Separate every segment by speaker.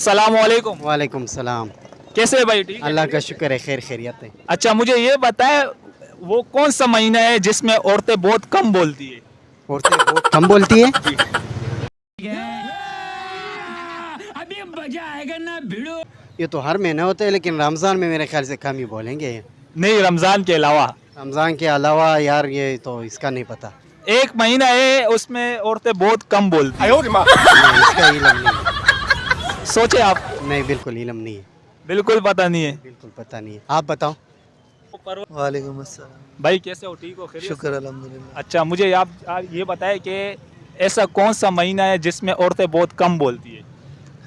Speaker 1: सलामकुम।
Speaker 2: वालेकुम सलाम।
Speaker 1: कैसे है भाई? ठीक है।
Speaker 2: अल्लाह का शुक्र है, खैर खैरियत है।
Speaker 1: अच्छा, मुझे ये बताए वो कौन सा महीना है जिसमें औरतें बहुत कम बोलती है?
Speaker 2: औरतें बहुत कम बोलती है।
Speaker 1: जी।
Speaker 2: ये तो हर महीने होता है, लेकिन रमज़ान में मेरे ख्याल से कम ही बोलेंगे।
Speaker 1: नहीं, रमजान के अलावा
Speaker 2: रमज़ान के अलावा यार ये तो इसका नहीं पता।
Speaker 1: एक महीना है उसमें औरतें बहुत कम बोलती है।
Speaker 2: नहीं, इसका इलम नहीं है।
Speaker 1: सोचे आप।
Speaker 2: नहीं, बिल्कुल इलम नहीं है।
Speaker 1: बिल्कुल पता नहीं है।
Speaker 2: बिल्कुल पता नहीं है, आप बताओ।
Speaker 3: वालेकुम अस्सलाम।
Speaker 1: भाई कैसे हो? ठीक हो? खैरियत से?
Speaker 3: शुक्र अल्हम्दुलिल्लाह।
Speaker 1: अच्छा, मुझे आप ये बताए कि ऐसा कौन सा महीना है जिसमें औरतें बहुत कम बोलती है?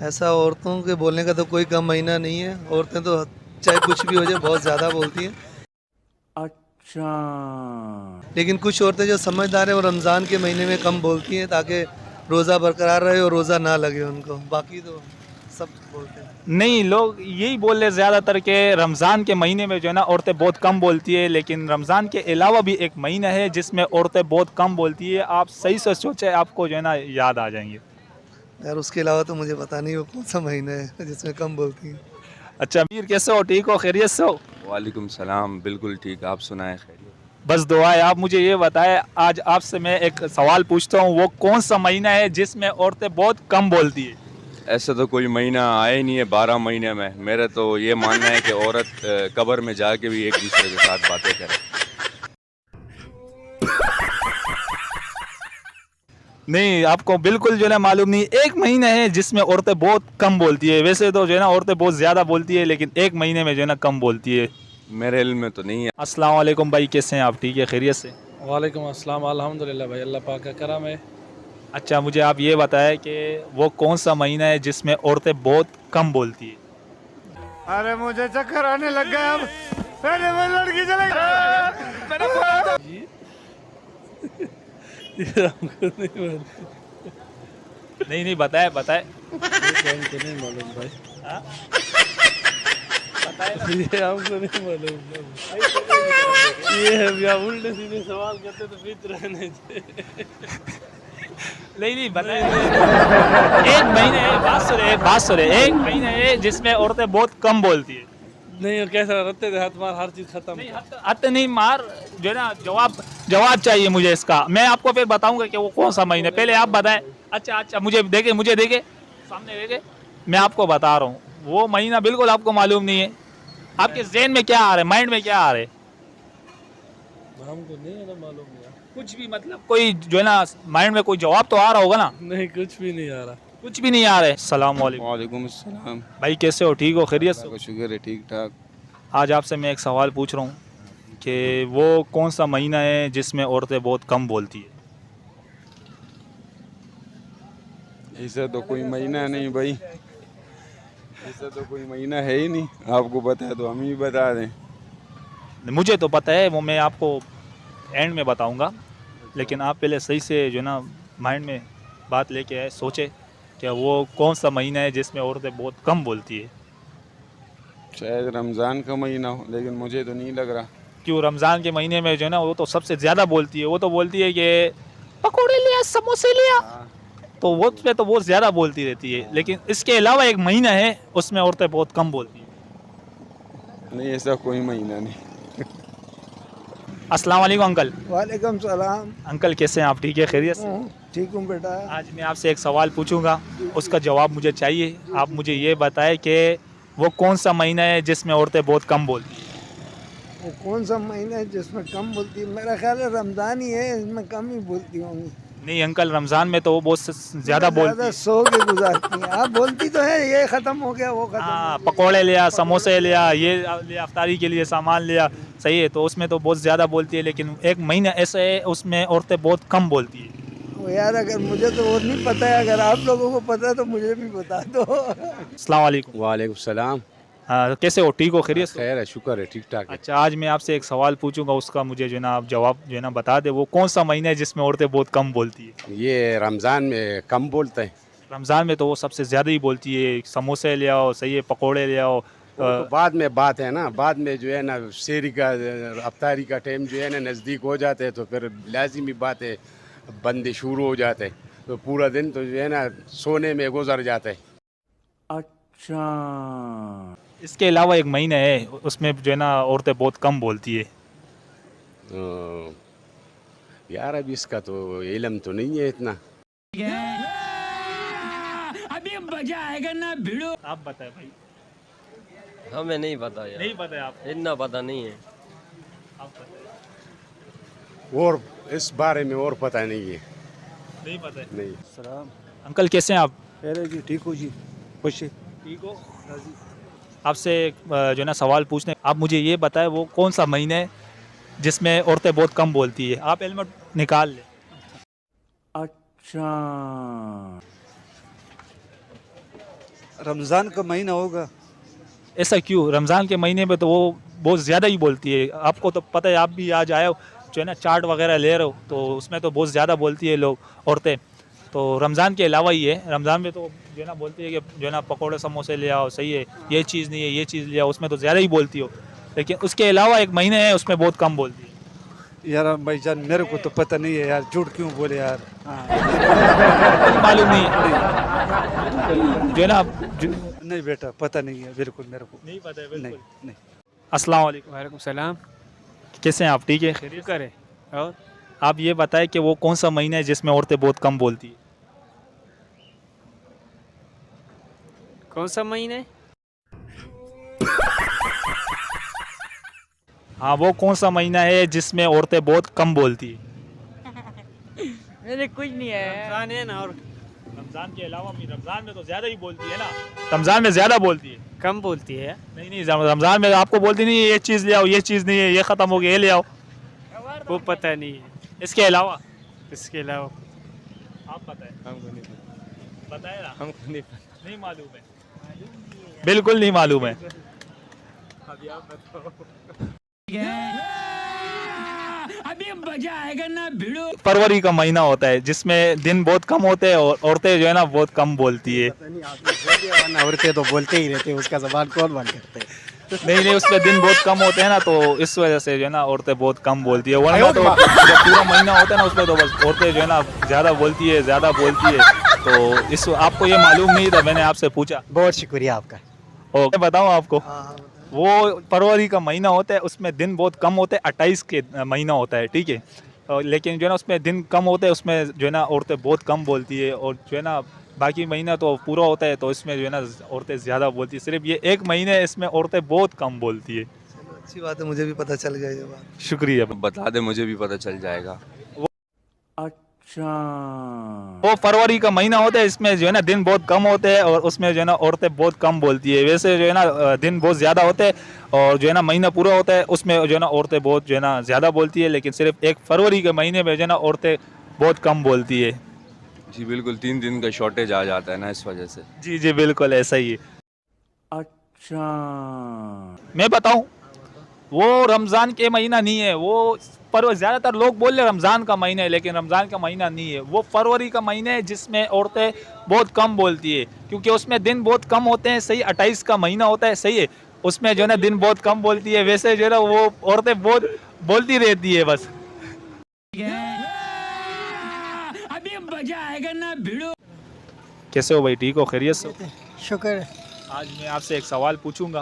Speaker 3: ऐसा औरतों के बोलने का तो कोई कम महीना नहीं है। औरतें तो चाहे कुछ भी हो जाए बहुत ज़्यादा बोलती हैं।
Speaker 4: अच्छा।
Speaker 3: लेकिन कुछ औरतें जो समझदार हैं वो रमज़ान के महीने में कम बोलती हैं ताकि रोज़ा बरकरार रहे और रोज़ा ना लगे उनको। बाकी तो सब बोलते हैं।
Speaker 1: नहीं, लोग यही बोल रहे ज़्यादातर कि रमज़ान के महीने में जो है ना औरतें बहुत कम बोलती है, लेकिन रमज़ान के अलावा भी एक महीना है जिसमें औरतें बहुत कम बोलती है। आप सही से सोचें, आपको जो है ना याद आ जाएंगे।
Speaker 3: यार उसके अलावा तो मुझे पता नहीं वो कौन सा महीना है जिसमें कम बोलती हैं।
Speaker 1: अच्छा मीर, कैसे हो? ठीक हो? खैरियत से हो?
Speaker 4: वालेकुम सलाम, बिल्कुल ठीक। आप सुनाएं खैरियत?
Speaker 1: बस दुआ है। आप मुझे ये बताएं, आज आपसे मैं एक सवाल पूछता हूँ, वो कौन सा महीना है जिसमें औरतें बहुत कम बोलती है?
Speaker 4: ऐसा तो कोई महीना आया ही नहीं है 12 महीने में। मेरा तो ये मानना है कि औरत कब्र में जाके भी एक दूसरे के साथ बातें करे।
Speaker 1: नहीं, आपको बिल्कुल जो है ना मालूम नहीं। एक महीना है जिसमें औरतें बहुत कम बोलती है। वैसे तो जो है ना औरतें बहुत ज़्यादा बोलती है, लेकिन एक महीने में जो है ना कम बोलती है।
Speaker 4: मेरे इल्म में तो नहीं है।
Speaker 1: अस्सलाम वालेकुम भाई, कैसे हैं आप? ठीक है, खैरियत से?
Speaker 5: वालेकुम अस्सलाम। अल्हम्दुलिल्लाह भाई, अल्लाह पाक का करम है।
Speaker 1: अच्छा, मुझे आप ये बताएं कि वो कौन सा महीना है जिसमें औरतें बहुत कम बोलती है?
Speaker 6: अरे मुझे चक्कर आने लग गया अब। अरे वो लड़की चले
Speaker 1: नहीं नहीं, बताए बताए।
Speaker 5: हमको नहीं मालूम भाई।
Speaker 1: हाँ?
Speaker 5: ये हमको नहीं मालूम ये है भैया, उल्टे सीधे सवाल करते तो फिर रहने
Speaker 1: नहीं नहीं, बताए। एक महीने है, बात सुने, एक महीने है जिसमें औरतें बहुत कम बोलती है।
Speaker 5: नहीं। और कैसा रहते थे हाथ मार, हर चीज खत्म।
Speaker 1: नहीं, हद नहीं मार, जो है ना जवाब चाहिए मुझे इसका। मैं आपको फिर बताऊंगा कि वो कौन सा महीना है। पहले आप बताएं। अच्छा अच्छा, मुझे देखे सामने देखे, मैं आपको बता रहा हूँ वो महीना बिल्कुल आपको मालूम नहीं है। आपके ज़हन में क्या आ रहा है, माइंड में क्या आ रहा है?
Speaker 5: हमको नहीं है ना मालूम यार।
Speaker 1: कुछ भी, मतलब कोई जो है ना माइंड में कोई जवाब तो आ रहा होगा ना?
Speaker 5: नहीं, कुछ भी नहीं आ रहा।
Speaker 1: कुछ भी नहीं आ रहा है। सलाम वालेकुम।
Speaker 4: वालेकुम अस्सलाम।
Speaker 1: भाई कैसे हो? ठीक हो? खैरियत से?
Speaker 4: अल्लाह का शुक्र है, ठीक ठाक।
Speaker 1: आज आपसे मैं एक सवाल पूछ रहा हूँ कि वो कौन सा महीना है जिसमें औरतें बहुत कम बोलती है?
Speaker 7: ऐसा तो कोई महीना नहीं भाई, ऐसा तो कोई महीना है ही नहीं। आपको पता है तो हम ही बता दें।
Speaker 1: मुझे तो पता है, वो मैं आपको एंड में बताऊंगा, लेकिन आप पहले सही से जो ना माइंड में बात लेके आए, सोचे कि वो कौन सा महीना है जिसमें औरतें बहुत कम बोलती है।
Speaker 7: शायद रमज़ान का महीना हो, लेकिन मुझे तो नहीं लग रहा।
Speaker 1: क्यों? रमज़ान के महीने में जो है ना वो तो सबसे ज़्यादा बोलती है। वो तो बोलती है कि पकौड़े लिया, समोसे लिया, तो वो पे तो बहुत ज़्यादा बोलती रहती है। लेकिन इसके अलावा एक महीना है उसमें औरतें बहुत कम बोलती हैं।
Speaker 7: नहीं, ऐसा कोई महीना नहीं।
Speaker 1: अस्सलाम वालेकुम अंकल।
Speaker 3: वालेकुम सलाम।
Speaker 1: अंकल कैसे हैं आप? ठीक है, खैरियत से?
Speaker 3: ठीक हूँ बेटा।
Speaker 1: आज मैं आपसे एक सवाल पूछूंगा, उसका जवाब मुझे चाहिए। आप मुझे ये बताएं कि वो कौन सा महीना है जिसमें औरतें बहुत कम बोलती हैं?
Speaker 3: वो कौन सा महीना है जिसमें कम बोलती है? मेरा ख्याल है रमज़ान ही है, इसमें कम ही बोलती होंगी।
Speaker 1: नहीं अंकल, रमज़ान में तो वो बहुत ज़्यादा बोलती है।
Speaker 3: सो के गुजारती हैं। आप बोलती तो है ये ख़त्म हो गया, वो ख़त्म
Speaker 1: हाँ,
Speaker 3: हो गया।
Speaker 1: पकौड़े लिया, समोसे लिया, ये लिया, अफ्तारी के लिए सामान लिया। सही है, तो उसमें तो बहुत ज़्यादा बोलती है। लेकिन एक महीना ऐसा है उसमें औरतें बहुत कम बोलती है।
Speaker 3: वो यार अगर मुझे तो वो नहीं पता है, अगर आप लोगों को पता है तो मुझे भी बता दो।
Speaker 1: अस्सलाम वालेकुम।
Speaker 2: वालेकुम सलाम।
Speaker 1: हाँ, कैसे हो? ठीक हो? खैरियत से?
Speaker 2: खैर है, शुक्र है, ठीक ठाक है।
Speaker 1: अच्छा, आज मैं आपसे एक सवाल पूछूंगा, उसका मुझे जो है ना आप जवाब जो है ना बता दे। वो कौन सा महीना है जिसमें औरतें बहुत कम बोलती है?
Speaker 2: ये रमज़ान में कम बोलते हैं।
Speaker 1: रमज़ान में तो वो सबसे ज़्यादा ही बोलती है। समोसे ले आओ, सही है, पकौड़े ले आओ।
Speaker 2: वो तो बाद में बात है ना, बाद में जो है ना शेरी का अफ्तारी का टाइम जो है ना नज़दीक हो जाते हैं, तो फिर लाजिमी बात है, बंदे शुरू हो जाते हैं, तो पूरा दिन तो जो है ना सोने में गुजर जाता है।
Speaker 6: अच्छा
Speaker 1: इसके अलावा एक महीना है उसमें जो है ना औरतें बहुत कम बोलती है।
Speaker 2: यार अब इसका तो इल्म तो नहीं है इतना।
Speaker 1: आप बताएं भाई।
Speaker 5: हमें नहीं पता यार,
Speaker 1: नहीं पता है आपको?
Speaker 5: इतना पता नहीं है।
Speaker 1: आप बताएं।
Speaker 2: और इस बारे में और पता नहीं है।
Speaker 1: नहीं पता है।
Speaker 2: नहीं।
Speaker 6: सलाम।
Speaker 1: अंकल कैसे हैं आप?
Speaker 6: अरे जी ठीक हो जी, खुश है।
Speaker 1: ठीक हो? आपसे जो है ना सवाल पूछने, आप मुझे ये बताएं वो कौन सा महीना है जिसमें औरतें बहुत कम बोलती है। आप हेलमेट निकाल लें।
Speaker 6: अच्छा रमज़ान का महीना होगा।
Speaker 1: ऐसा क्यों? रमज़ान के महीने में तो वो बहुत ज़्यादा ही बोलती है। आपको तो पता है, आप भी आज आए हो जो है ना चाट वगैरह ले रहे हो तो उसमें तो बहुत ज़्यादा बोलती है लोग औरतें। तो रमज़ान के अलावा ही है, रमज़ान में तो जो है ना बोलती है कि जो है ना पकौड़े समोसे ले आओ, सही है, ये चीज़ नहीं है, ये चीज़ ले आओ, उसमें तो ज़्यादा ही बोलती हो। लेकिन उसके अलावा एक महीने है उसमें बहुत कम बोलती है।
Speaker 6: यार भाईजान मेरे को तो पता नहीं है यार, झूठ क्यों बोले यार।
Speaker 1: मालूम नहीं जो है ना
Speaker 6: नहीं बेटा पता नहीं है बिल्कुल मेरे को।
Speaker 1: नहीं पता है
Speaker 6: नहीं नहीं।
Speaker 1: अस्सलाम वालेकुम।
Speaker 8: वालेकुम सलाम।
Speaker 1: कैसे हैं आप? ठीक है,
Speaker 8: खैरियत करे। और
Speaker 1: आप ये बताएं कि वो कौन सा महीना है जिसमें औरतें बहुत कम बोलती है।
Speaker 8: कौन सा महीना है?
Speaker 1: हाँ, वो कौन सा महीना है जिसमें औरतें बहुत कम बोलती है।
Speaker 8: मेरे कुछ नहीं है। रमजान है ना, और
Speaker 1: रमज़ान के अलावा भी, रमज़ान में तो ज़्यादा ही बोलती है ना। रमज़ान में ज़्यादा बोलती है।
Speaker 8: कम बोलती है।
Speaker 1: नहीं नहीं, रमज़ान में आपको बोलती नहीं है ये चीज़ ले आओ, ये चीज़ नहीं है, ये ख़त्म हो गया, ये ले आओ।
Speaker 8: वो पता नहीं है।
Speaker 1: इसके अलावा
Speaker 8: इसके अलावा
Speaker 1: आप बताएं।
Speaker 8: हमको नहीं पता।
Speaker 1: बताए ना,
Speaker 8: हमको नहीं पता।
Speaker 1: नहीं मालूम है, बिल्कुल नहीं मालूम है।
Speaker 8: अभी आप बताओ।
Speaker 1: फरवरी का महीना होता है जिसमें दिन बहुत कम होते हैं और औरतें जो है ना बहुत कम बोलती है।
Speaker 9: औरतें तो बोलते ही रहते हैं, उसका जबान कौन बंद करते हैं।
Speaker 1: नहीं नहीं, उसमें दिन बहुत कम होते हैं ना, तो इस वजह से जो है ना औरतें बहुत कम बोलती है। वरना तो जब पूरा महीना होता है ना उसमें तो बस औरतें जो है ना ज़्यादा बोलती है, ज़्यादा बोलती है। तो इस आपको ये मालूम नहीं था, मैंने आपसे पूछा।
Speaker 9: बहुत शुक्रिया आपका।
Speaker 1: और मैं बताऊँ आपको, वो फरवरी का महीना होता है, उसमें दिन बहुत कम होते हैं, 28 के महीना होता है, ठीक है। लेकिन जो है ना उसमें दिन कम होते हैं, उसमें जो है ना औरतें बहुत कम बोलती है। और जो है ना बाकी महीना तो पूरा होता है तो इसमें जो है ना औरतें ज़्यादा बोलती है। सिर्फ ये एक महीने है इसमें औरतें बहुत कम बोलती है।
Speaker 3: अच्छी बात है, मुझे भी पता चल गया ये बात।
Speaker 1: शुक्रिया।
Speaker 4: बता दे, मुझे भी पता चल जाएगा।
Speaker 6: अच्छा
Speaker 1: वो फरवरी का महीना होता है, इसमें जो है ना दिन बहुत कम होते हैं और उसमें जो है ना औरतें बहुत कम बोलती है। वैसे जो है ना दिन बहुत ज़्यादा होते हैं और जो है ना महीना पूरा होता है उसमें जो है ना औरतें बहुत जो है ना ज़्यादा बोलती है। लेकिन सिर्फ एक फरवरी के महीने में जो है ना औरतें बहुत कम बोलती है।
Speaker 4: जी बिल्कुल, 3 दिन का शॉर्टेज आ जाता है ना इस वजह से।
Speaker 1: जी जी बिल्कुल ऐसा ही है।
Speaker 6: अच्छा
Speaker 1: मैं बताऊं, वो रमज़ान के महीना नहीं है, वो पर ज़्यादातर लोग बोल रहे रमज़ान का महीना है, लेकिन रमज़ान का महीना नहीं है। वो फरवरी का महीना है जिसमें औरतें बहुत कम बोलती है, क्योंकि उसमें दिन बहुत कम होते हैं। सही 28 का महीना होता है, सही है, उसमें जो है ना दिन बहुत कम बोलती है। वैसे जो है ना वो औरतें बहुत बोलती रहती है बस। कैसे हो भाई? ठीक हो? खैरियत से?
Speaker 9: शुक्र।
Speaker 1: आज मैं आपसे एक सवाल पूछूंगा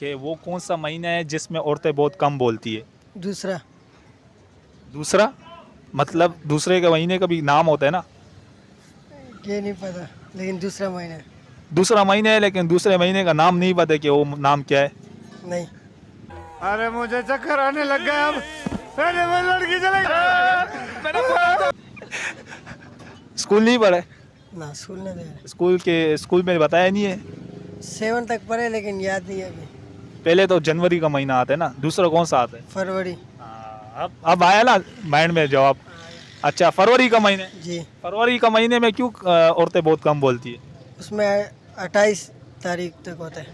Speaker 1: कि वो कौन सा महीना है जिसमें औरतें बहुत कम बोलती है।
Speaker 9: दूसरा।
Speaker 1: दूसरा मतलब दूसरे के महीने का भी नाम होता है ना।
Speaker 9: ये नहीं पता, लेकिन दूसरा महीना।
Speaker 1: दूसरा महीना है लेकिन दूसरे महीने का नाम नहीं पता कि वो नाम क्या है।
Speaker 9: नहीं।
Speaker 6: अरे मुझे चक्कर आने लग गया अब। अरे वो लड़की चले
Speaker 1: स्कूल नहीं पढ़े?
Speaker 9: ना स्कूल नहीं दे।
Speaker 1: स्कूल में बताया नहीं है।
Speaker 9: 7 तक पढ़े लेकिन याद नहीं है अभी।
Speaker 1: पहले तो जनवरी का महीना आता है ना, दूसरा कौन सा आता है?
Speaker 9: फरवरी।
Speaker 1: अब आया ना माइंड में जवाब। अच्छा, फरवरी का महीने।
Speaker 9: जी।
Speaker 1: फरवरी का महीने में क्यों औरतें बहुत कम बोलती है?
Speaker 9: उसमें 28 तारीख तक होता है।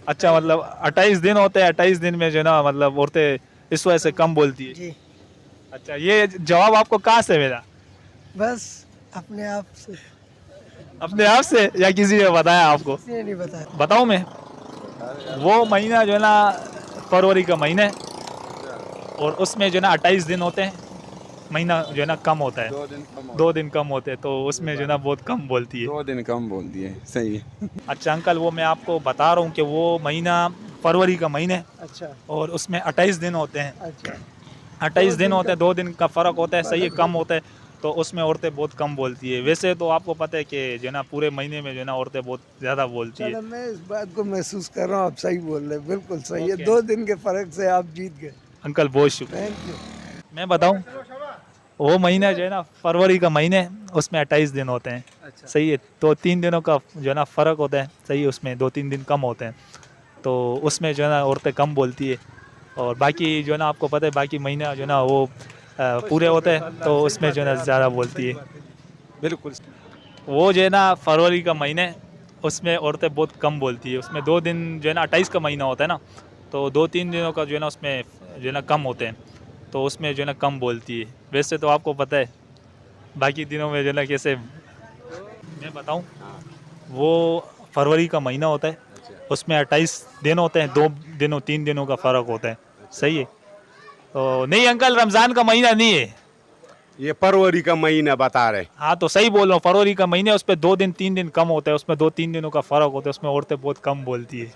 Speaker 1: अच्छा, मतलब 28 दिन होते हैं, 28 दिन में जो है ना मतलब औरतें इस वजह से कम बोलती है।
Speaker 9: जी।
Speaker 1: अच्छा, ये जवाब आपको कहाँ से मिला?
Speaker 9: बस अपने आप से।
Speaker 1: अपने आप से या किसी ने बताया आपको?
Speaker 9: किसी ने नहीं बताया।
Speaker 1: बताऊँ मैं? वो महीना जो है ना फरवरी का महीना है और उसमें जो है ना 28 दिन होते हैं। महीना जो है ना कम होता है,
Speaker 7: 2 दिन कम
Speaker 1: 2 दिन कम होते हैं, तो उसमें जो है ना बहुत कम बोलती है।
Speaker 7: 2 दिन कम बोलती है, सही है।
Speaker 1: अच्छा अंकल, वो मैं आपको बता रहा हूँ कि वो महीना फरवरी का महीना है
Speaker 3: अच्छा
Speaker 1: और उसमें 28 दिन होते हैं।
Speaker 3: अच्छा
Speaker 1: 28 दिन होते हैं, 2 दिन का फ़र्क होता है, सही है, कम होता है, तो उसमें औरतें बहुत कम बोलती है। वैसे तो आपको पता है कि जो है ना पूरे महीने में जो है ना औरतें बहुत ज़्यादा बोलती है।
Speaker 3: चलो मैं इस बात को महसूस कर रहा हूँ, आप सही बोल रहे हैं, बिल्कुल सही है।
Speaker 1: ओके।
Speaker 3: 2 दिन के फर्क से आप जीत गए।
Speaker 1: अंकल बहुत शुक्रिया।
Speaker 3: Thank you.
Speaker 1: मैं बताऊं, वो महीना जो है ना फरवरी का महीने है, उसमें 28 दिन होते हैं, सही है, तो 3 दिनों का जो है ना फ़र्क होता है, सही है, उसमें 2-3 दिन कम होते हैं, तो उसमें जो है ना औरतें कम बोलती है। और बाकी जो है ना आपको पता है बाकी महीना जो है ना वो पूरे होते हैं, तो उसमें जो है ना ज़्यादा बोलती है।
Speaker 2: बिल्कुल
Speaker 1: वो जो है ना फरवरी का महीना है, उसमें औरतें बहुत कम बोलती है, उसमें 2 दिन जो है ना 28 का महीना होता है ना, तो 2-3 दिनों का जो है ना उसमें जो है ना कम होते हैं, तो उसमें जो है ना कम बोलती है। वैसे तो आपको पता है बाकी दिनों में जो है ना कैसे, मैं बताऊं, वो फरवरी का महीना होता है, उसमें 28 दिन होते हैं, 2 दिनों 3 दिनों का फ़र्क होता है, सही है। तो नहीं अंकल, रमज़ान का महीना नहीं है।
Speaker 2: ये फरवरी का महीना बता रहे।
Speaker 1: हाँ तो सही बोल रहा हूँ, फरवरी का महीने, उस पर 2 दिन 3 दिन कम होता है, उसमें 2-3 दिनों का फ़र्क होता है, उसमें औरतें बहुत कम बोलती है।